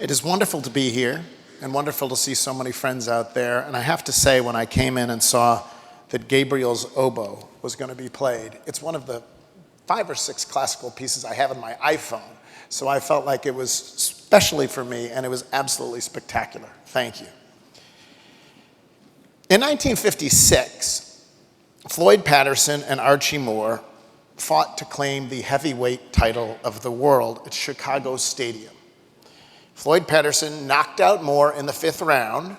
It is wonderful to be here and wonderful to see so many friends out there. And I have to say, when I came in and saw that Gabriel's oboe was going to be played, it's one of the 5 or 6 classical pieces I have on my iPhone. So I felt like it was specially for me, and it was absolutely spectacular. Thank you. In 1956, Floyd Patterson and Archie Moore fought to claim the heavyweight title of the world at Chicago Stadium. Floyd Patterson knocked out Moore in the 5th round.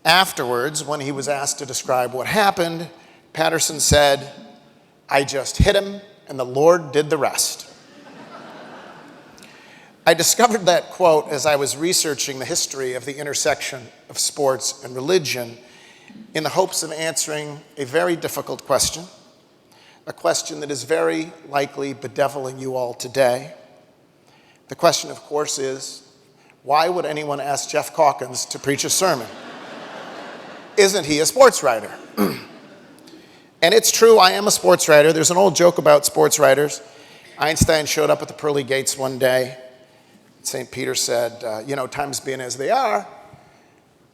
Afterwards, when he was asked to describe what happened, Patterson said, "I just hit him, and the Lord did the rest." I discovered that quote as I was researching the history of the intersection of sports and religion in the hopes of answering a very difficult question, a question that is very likely bedeviling you all today. The question, of course, is, why would anyone ask Geoff Calkins to preach a sermon? Isn't he a sports writer? And it's true, I am a sports writer. There's an old joke about sports writers. Einstein showed up at the pearly gates one day. St. Peter said, times being as they are,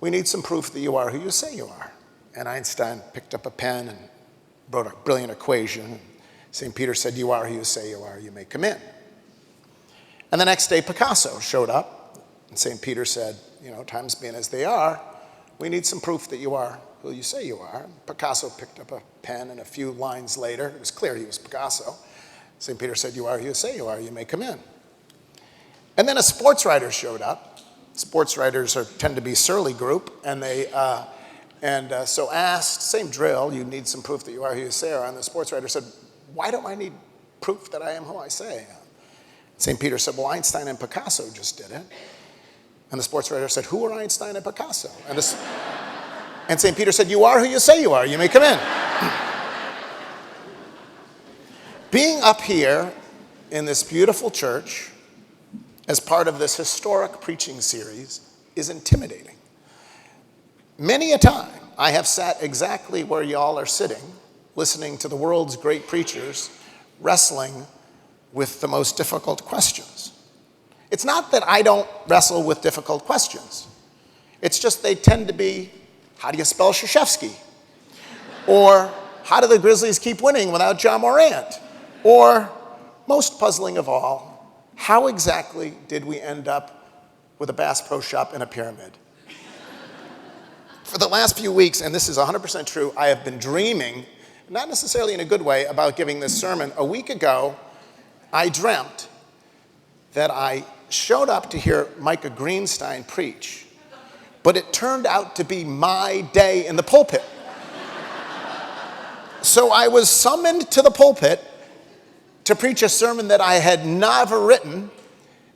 we need some proof that you are who you say you are. And Einstein picked up a pen and wrote a brilliant equation. St. Peter said, you are who you say you are, you may come in. And the next day, Picasso showed up. And St. Peter said, times being as they are, we need some proof that you are who you say you are. Picasso picked up a pen, and a few lines later, it was clear he was Picasso. St. Peter said, you are who you say you are, you may come in. And then a sports writer showed up. Sports writers tend to be a surly group, and so asked, same drill, you need some proof that you are who you say you are. And the sports writer said, why don't I need proof that I am who I say? St. Peter said, well, Einstein and Picasso just did it. And the sports writer said, who are Einstein and Picasso? And St. Peter said, you are who you say you are, you may come in. Being up here in this beautiful church as part of this historic preaching series is intimidating. Many a time I have sat exactly where y'all are sitting, listening to the world's great preachers wrestling with the most difficult questions. It's not that I don't wrestle with difficult questions. It's just they tend to be, how do you spell Krzyzewski? Or how do the Grizzlies keep winning without John Morant? Or, most puzzling of all, how exactly did we end up with a Bass Pro Shop in a pyramid? For the last few weeks, and this is 100% true, I have been dreaming, not necessarily in a good way, about giving this sermon. A week ago, I dreamt that I showed up to hear Micah Greenstein preach, but it turned out to be my day in the pulpit. So I was summoned to the pulpit to preach a sermon that I had never written.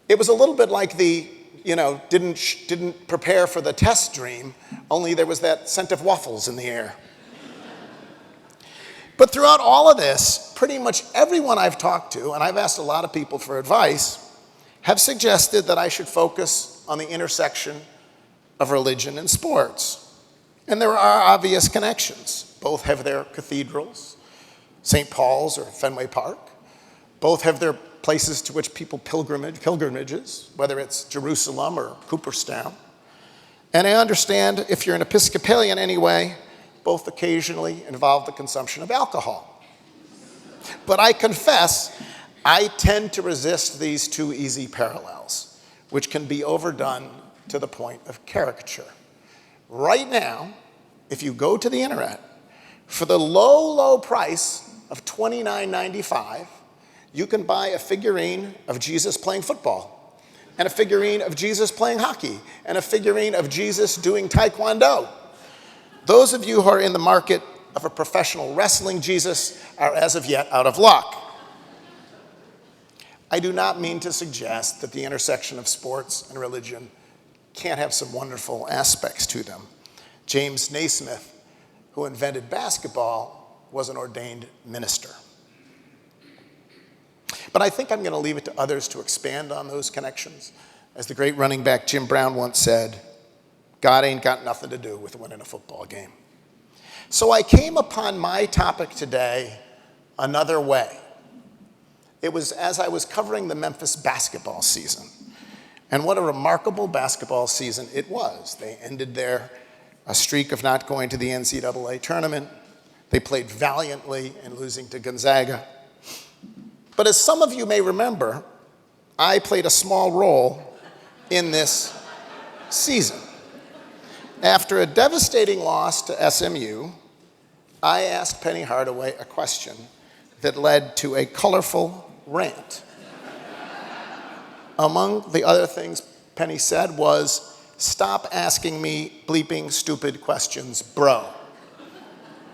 It was a little bit like the, didn't prepare for the test dream, only there was that scent of waffles in the air. But throughout all of this, pretty much everyone I've talked to, and I've asked a lot of people for advice, have suggested that I should focus on the intersection of religion and sports. And there are obvious connections. Both have their cathedrals, St. Paul's or Fenway Park. Both have their places to which people pilgrimages, whether it's Jerusalem or Cooperstown. And I understand if you're an Episcopalian anyway, both occasionally involve the consumption of alcohol. But I confess, I tend to resist these two easy parallels, which can be overdone to the point of caricature. Right now, if you go to the internet, for the low, low price of $29.95, you can buy a figurine of Jesus playing football, and a figurine of Jesus playing hockey, and a figurine of Jesus doing taekwondo. Those of you who are in the market of a professional wrestling Jesus are as of yet out of luck. I do not mean to suggest that the intersection of sports and religion can't have some wonderful aspects to them. James Naismith, who invented basketball, was an ordained minister. But I think I'm going to leave it to others to expand on those connections. As the great running back Jim Brown once said, God ain't got nothing to do with winning a football game. So I came upon my topic today another way. It was as I was covering the Memphis basketball season. And what a remarkable basketball season it was. They ended their streak of not going to the NCAA tournament. They played valiantly in losing to Gonzaga. But as some of you may remember, I played a small role in this season. After a devastating loss to SMU, I asked Penny Hardaway a question that led to a colorful rant. Among the other things Penny said was, "Stop asking me bleeping stupid questions, bro."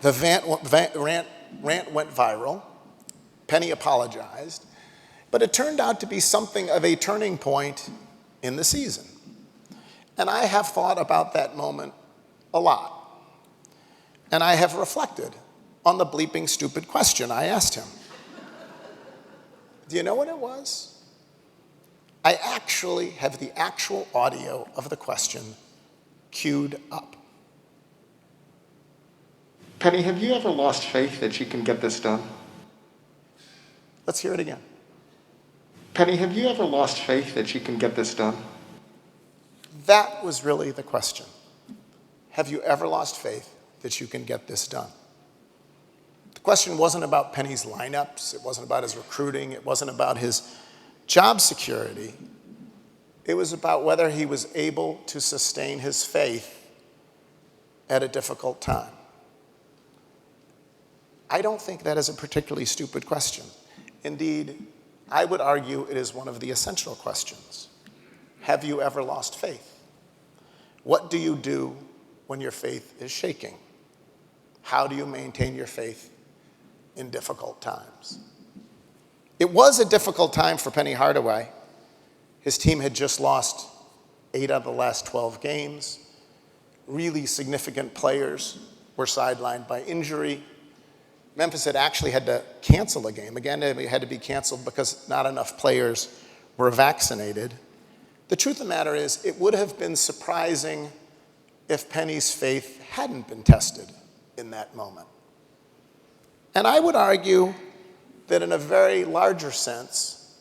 The rant went viral. Penny apologized, but it turned out to be something of a turning point in the season. And I have thought about that moment a lot. And I have reflected on the bleeping stupid question I asked him. Do you know what it was? I actually have the actual audio of the question queued up. Penny, have you ever lost faith that you can get this done? Let's hear it again. Penny, have you ever lost faith that you can get this done? That was really the question. Have you ever lost faith that you can get this done? The question wasn't about Penny's lineups. It wasn't about his recruiting. It wasn't about his job security. It was about whether he was able to sustain his faith at a difficult time. I don't think that is a particularly stupid question. Indeed, I would argue it is one of the essential questions. Have you ever lost faith? What do you do when your faith is shaking? How do you maintain your faith in difficult times? It was a difficult time for Penny Hardaway. His team had just lost 8 out of the last 12 games. Really significant players were sidelined by injury. Memphis had actually had to cancel a game. Again, it had to be canceled because not enough players were vaccinated. The truth of the matter is, it would have been surprising if Penny's faith hadn't been tested in that moment. And I would argue that in a very larger sense,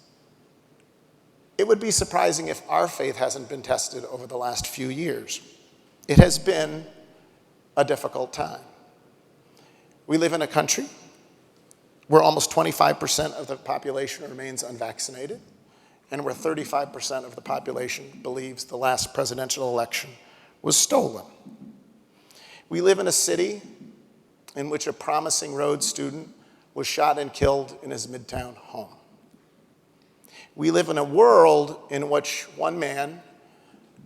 it would be surprising if our faith hasn't been tested over the last few years. It has been a difficult time. We live in a country where almost 25% of the population remains unvaccinated, and where 35% of the population believes the last presidential election was stolen. We live in a city in which a promising Rhodes student was shot and killed in his Midtown home. We live in a world in which one man,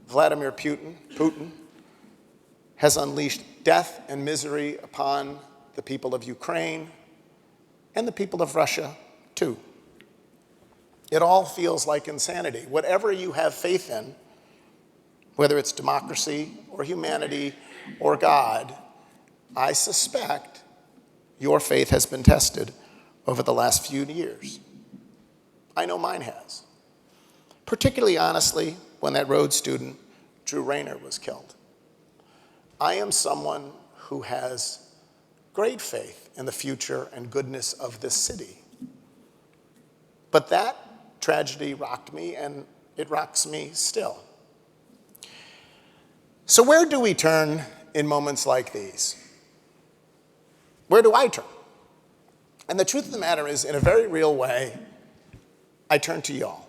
Vladimir Putin, has unleashed death and misery upon the people of Ukraine and the people of Russia, too. It all feels like insanity. Whatever you have faith in, whether it's democracy or humanity or God, I suspect your faith has been tested over the last few years. I know mine has. Particularly, honestly, when that Rhodes student, Drew Rayner, was killed. I am someone who has great faith in the future and goodness of this city. But that tragedy rocked me, and it rocks me still. So where do we turn in moments like these? Where do I turn? And the truth of the matter is, in a very real way, I turn to y'all.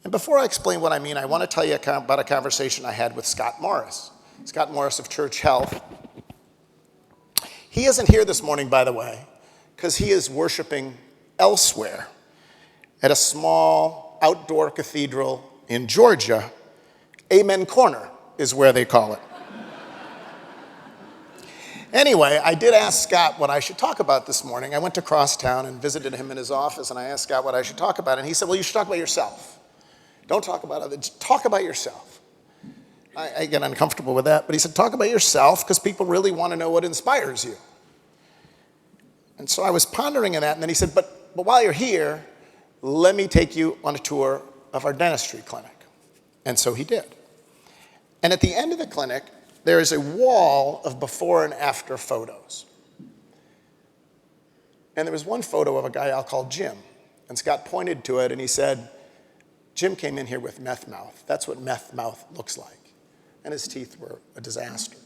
And before I explain what I mean, I want to tell you about a conversation I had with Scott Morris. Scott Morris of Church Health. He isn't here this morning, by the way, because he is worshiping elsewhere at a small outdoor cathedral in Georgia. Amen Corner is where they call it. Anyway, I did ask Scott what I should talk about this morning. I went to Crosstown and visited him in his office, and I asked Scott what I should talk about, and he said, well, you should talk about yourself. Don't talk about others, talk about yourself. I get uncomfortable with that, but he said, talk about yourself, because people really want to know what inspires you. And so I was pondering on that, and then he said, but while you're here, let me take you on a tour of our dentistry clinic. And so he did. And at the end of the clinic, there is a wall of before and after photos. And there was one photo of a guy I'll call Jim. And Scott pointed to it, and he said, Jim came in here with meth mouth. That's what meth mouth looks like. And his teeth were a disaster.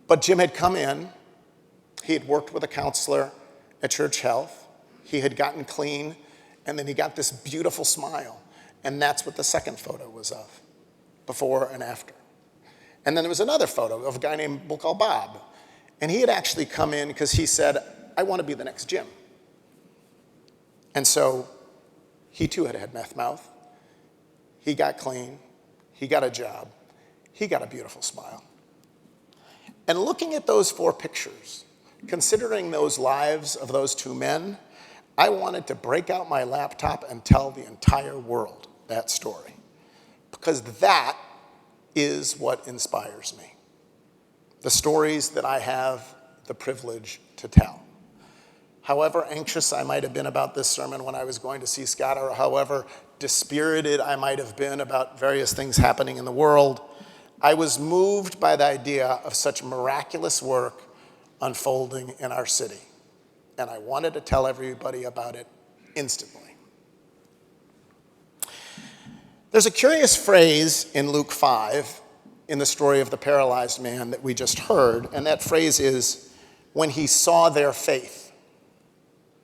But Jim had come in. He had worked with a counselor at Church Health. He had gotten clean. And then he got this beautiful smile. And that's what the second photo was of, before and after. And then there was another photo of a guy we'll call Bob. And he had actually come in because he said, I want to be the next Jim. And so he too had meth mouth. He got clean. He got a job. He got a beautiful smile. And looking at those 4 pictures, considering those lives of those 2 men, I wanted to break out my laptop and tell the entire world that story. Because that is what inspires me. The stories that I have the privilege to tell. However anxious I might have been about this sermon when I was going to see Scott, or however dispirited I might have been about various things happening in the world, I was moved by the idea of such miraculous work unfolding in our city. And I wanted to tell everybody about it instantly. There's a curious phrase in Luke 5 in the story of the paralyzed man that we just heard, and that phrase is, when he saw their faith.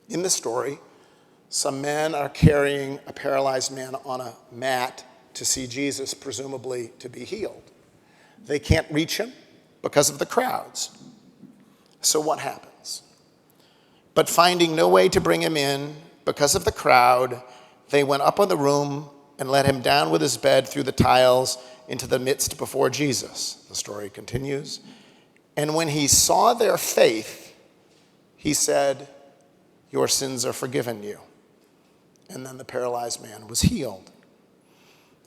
In the story, some men are carrying a paralyzed man on a mat to see Jesus, presumably to be healed. They can't reach him because of the crowds. So what happens? But finding no way to bring him in because of the crowd, they went up on the room and let him down with his bed through the tiles into the midst before Jesus. The story continues. And when he saw their faith, he said, your sins are forgiven you. And then the paralyzed man was healed.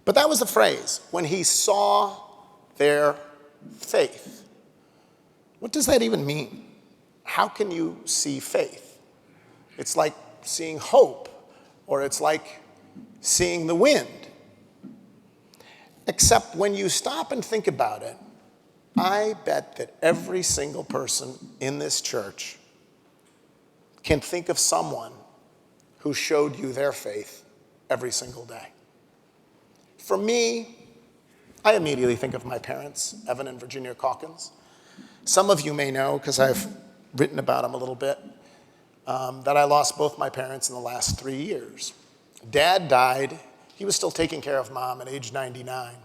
But that was the phrase, when he saw their faith. What does that even mean? How can you see faith? It's like seeing hope, or it's like seeing the wind. Except when you stop and think about it, I bet that every single person in this church can think of someone who showed you their faith every single day. For me, I immediately think of my parents, Evan and Virginia Calkins. Some of you may know, because I've written about them a little bit, that I lost both my parents in the last 3 years. Dad died. He was still taking care of Mom at age 99.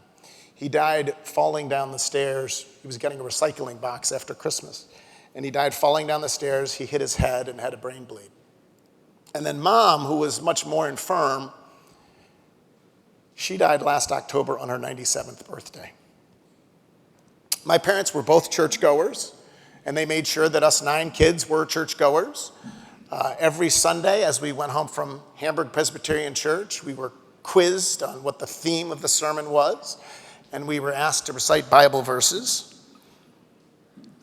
He died falling down the stairs. He was getting a recycling box after Christmas. And he died falling down the stairs. He hit his head and had a brain bleed. And then Mom, who was much more infirm, she died last October on her 97th birthday. My parents were both churchgoers, and they made sure that us 9 kids were churchgoers. Every Sunday, as we went home from Hamburg Presbyterian Church, we were quizzed on what the theme of the sermon was, and we were asked to recite Bible verses.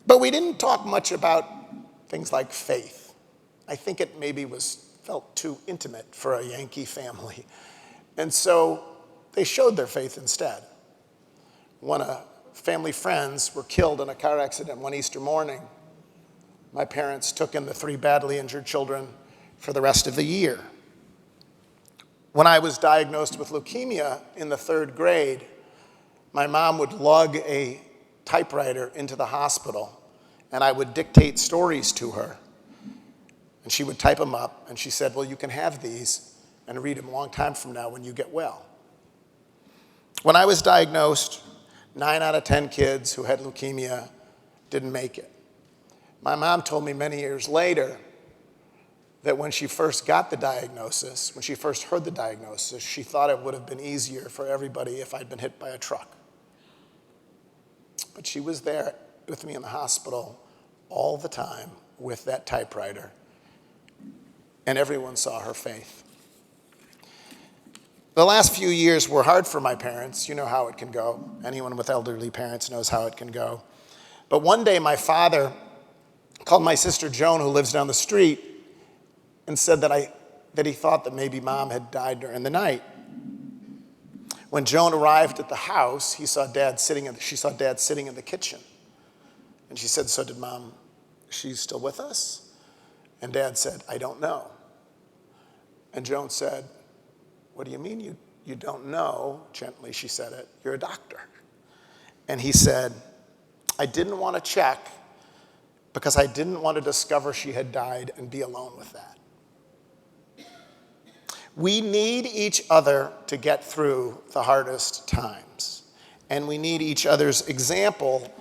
But we didn't talk much about things like faith. I think it maybe felt too intimate for a Yankee family. And so they showed their faith instead. When family friends were killed in a car accident one Easter morning, my parents took in the 3 badly injured children for the rest of the year. When I was diagnosed with leukemia in the 3rd grade, my mom would lug a typewriter into the hospital, and I would dictate stories to her. And she would type them up, and she said, well, you can have these and read them a long time from now when you get well. When I was diagnosed, 9 out of 10 kids who had leukemia didn't make it. My mom told me many years later that when she first got the diagnosis, when she first heard the diagnosis, she thought it would have been easier for everybody if I'd been hit by a truck. But she was there with me in the hospital all the time with that typewriter, and everyone saw her faith. The last few years were hard for my parents. You know how it can go. Anyone with elderly parents knows how it can go. But one day my father called my sister Joan, who lives down the street, and said that he thought that maybe Mom had died during the night. When Joan arrived at the house, she saw Dad sitting in the kitchen. And she said, so did Mom, she's still with us? And Dad said, I don't know. And Joan said, what do you mean you don't know, gently she said it, you're a doctor. And he said, I didn't want to check because I didn't want to discover she had died and be alone with that. We need each other to get through the hardest times. And we need each other's example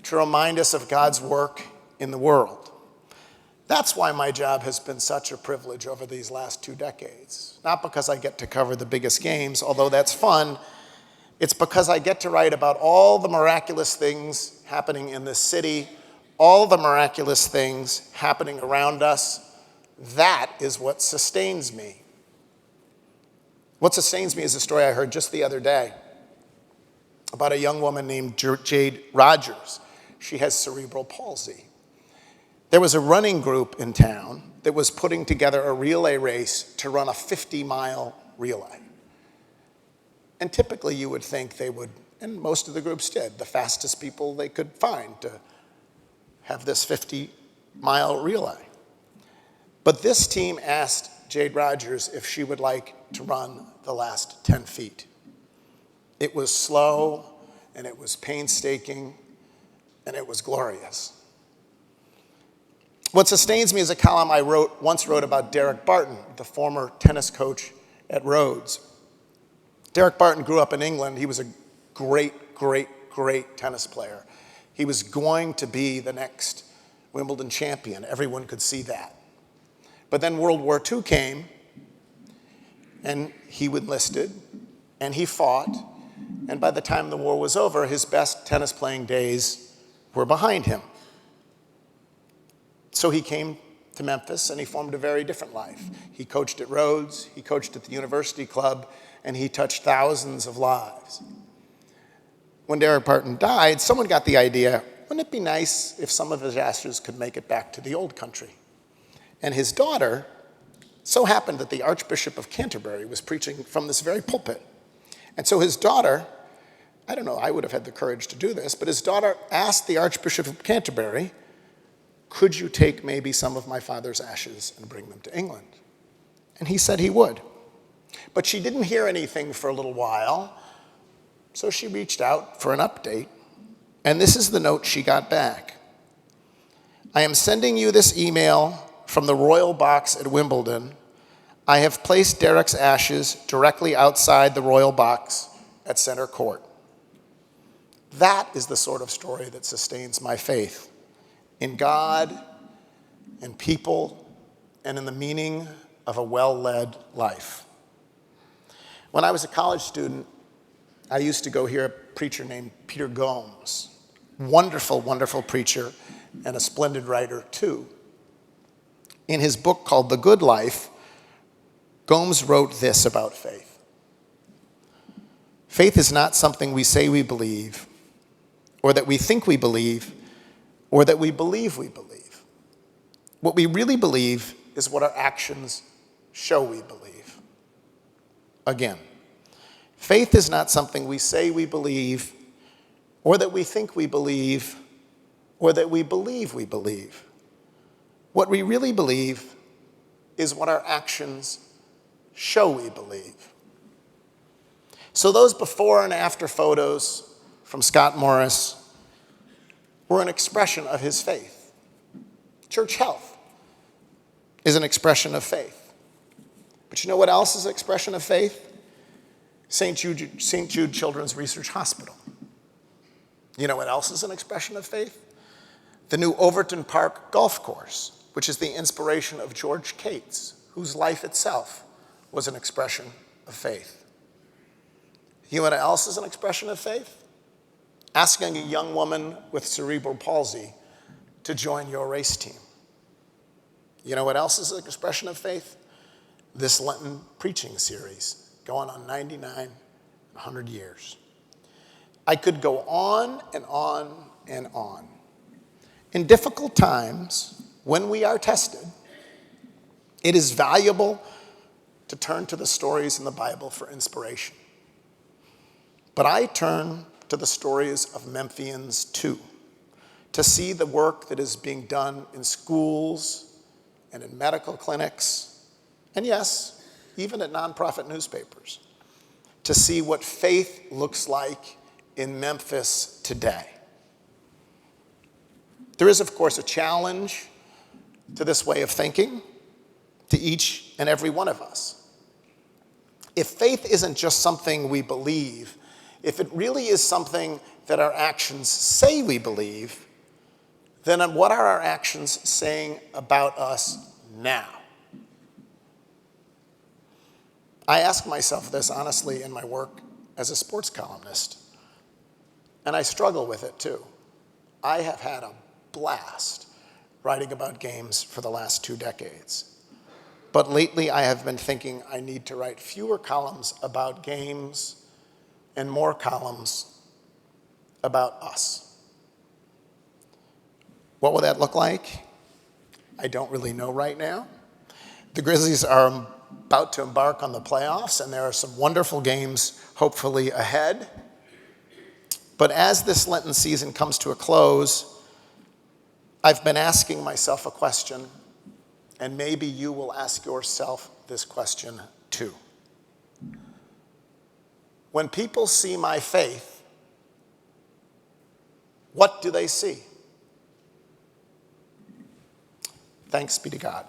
to remind us of God's work in the world. That's why my job has been such a privilege over these last 2 decades. Not because I get to cover the biggest games, although that's fun. It's because I get to write about all the miraculous things happening in this city, all the miraculous things happening around us. That is what sustains me. What sustains me is a story I heard just the other day about a young woman named Jade Rogers. She has cerebral palsy. There was a running group in town that was putting together a relay race to run a 50-mile relay. And typically you would think they would, and most of the groups did, the fastest people they could find to have this 50-mile relay. But this team asked Jade Rogers if she would like to run the last 10 feet. It was slow, and it was painstaking, and it was glorious. What sustains me is a column I once wrote about Derek Barton, the former tennis coach at Rhodes. Derek Barton grew up in England. He was a great, great, great tennis player. He was going to be the next Wimbledon champion. Everyone could see that. But then World War II came, and he enlisted, and he fought, and by the time the war was over, his best tennis playing days were behind him. So he came to Memphis, and he formed a very different life. He coached at Rhodes, he coached at the University Club, and he touched thousands of lives. When Derek Barton died, someone got the idea, wouldn't it be nice if some of his ashes could make it back to the old country? And his daughter, so happened that the Archbishop of Canterbury was preaching from this very pulpit. And so his daughter, I don't know, I would have had the courage to do this, but his daughter asked the Archbishop of Canterbury, could you take maybe some of my father's ashes and bring them to England? And he said he would. But she didn't hear anything for a little while, so she reached out for an update. And this is the note she got back. I am sending you this email from the Royal Box at Wimbledon. I have placed Derek's ashes directly outside the Royal Box at Center Court. That is the sort of story that sustains my faith in God, in people, and in the meaning of a well-led life. When I was a college student, I used to go hear a preacher named Peter Gomes. Wonderful, wonderful preacher and a splendid writer, too. In his book called The Good Life, Gomes wrote this about faith. Faith is not something we say we believe, or that we think we believe, or that we believe we believe. What we really believe is what our actions show we believe. Again, faith is not something we say we believe, or that we think we believe, or that we believe we believe. What we really believe is what our actions show we believe. So those before and after photos from Scott Morris were an expression of his faith. Church health is an expression of faith. But you know what else is an expression of faith? St. Jude Children's Research Hospital. You know what else is an expression of faith? The new Overton Park golf course, which is the inspiration of George Cates, whose life itself was an expression of faith. You know what else is an expression of faith? Asking a young woman with cerebral palsy to join your race team. You know what else is an expression of faith? This Lenten preaching series, going on 99, 100 years. I could go on and on and on. In difficult times, when we are tested, it is valuable to turn to the stories in the Bible for inspiration. But I turn to the stories of Memphians too, to see the work that is being done in schools and in medical clinics, and yes, even at nonprofit newspapers. to see what faith looks like in Memphis today. There is, of course, a challenge to this way of thinking, to each and every one of us. If faith isn't just something we believe, if it really is something that our actions say we believe, then what are our actions saying about us now? I ask myself this honestly in my work as a sports columnist, and I struggle with it too. I have had a blast writing about games for the last 2 decades. But lately I have been thinking I need to write fewer columns about games and more columns about us. What will that look like? I don't really know right now. The Grizzlies are about to embark on the playoffs, and there are some wonderful games hopefully ahead. But as this Lenten season comes to a close, I've been asking myself a question, and maybe you will ask yourself this question too. When people see my faith, what do they see? Thanks be to God.